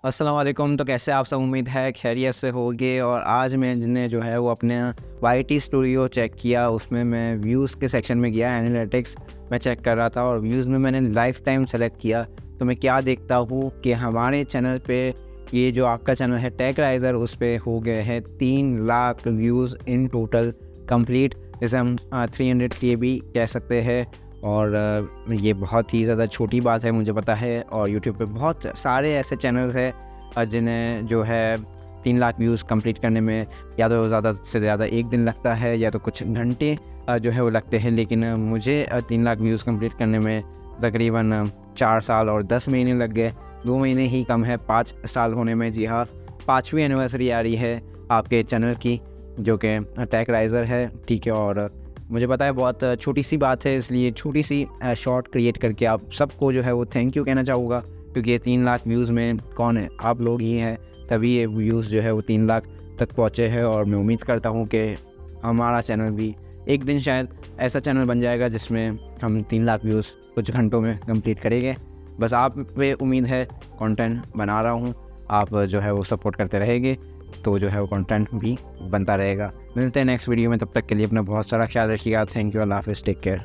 अस्सलाम वालेकुम। तो कैसे आप सब, उम्मीद है खैरियत से होगे। और आज मैंने जो है वो अपने वाईटी स्टूडियो चेक किया, उसमें मैं व्यूज़ के सेक्शन में गया, एनालिटिक्स में चेक कर रहा था और व्यूज़ में मैंने लाइफ टाइम सेलेक्ट किया। तो मैं क्या देखता हूँ कि हमारे चैनल पे, ये जो आपका चैनल है टेक राइज़र, उस पे हो गए हैं 3 lakh views in total complete, जिसे हम 300 के भी कह सकते हैं। और ये बहुत ही ज़्यादा छोटी बात है, मुझे पता है। और यूट्यूब पे बहुत सारे ऐसे चैनल्स हैं जिन्हें जो है 3 लाख व्यूज़ कंप्लीट करने में या तो ज़्यादा से ज़्यादा 1 दिन लगता है या तो कुछ घंटे जो है वो लगते हैं। लेकिन मुझे 3 लाख व्यूज़ कंप्लीट करने में तकरीबन 4 साल और 10 महीने लग गए। 2 महीने ही कम है 5 साल होने में। जी हाँ, 5वीं एनिवर्सरी आ रही है आपके चैनल की, जो कि टेक राइज़र है, ठीक है। और मुझे पता है बहुत छोटी सी बात है, इसलिए छोटी सी शॉर्ट क्रिएट करके आप सबको जो है वो थैंक यू कहना चाहूँगा, क्योंकि ये 3 लाख व्यूज़ में कौन है, आप लोग ही हैं, तभी ये व्यूज़ जो है वो 3 लाख तक पहुँचे हैं। और मैं उम्मीद करता हूँ कि हमारा चैनल भी एक दिन शायद ऐसा चैनल बन जाएगा जिसमें हम 3 लाख व्यूज़ कुछ घंटों में कंप्लीट करेंगे। बस आप पे उम्मीद है, कंटेंट बना रहा हूँ, आप जो है वो सपोर्ट करते रहेंगे तो जो है वो कंटेंट भी बनता रहेगा। मिलते हैं नेक्स्ट वीडियो में, तब तक के लिए अपना बहुत सारा ख्याल रखिएगा। थैंक यू, अल्लाह हाफ़िज़, टेक केयर।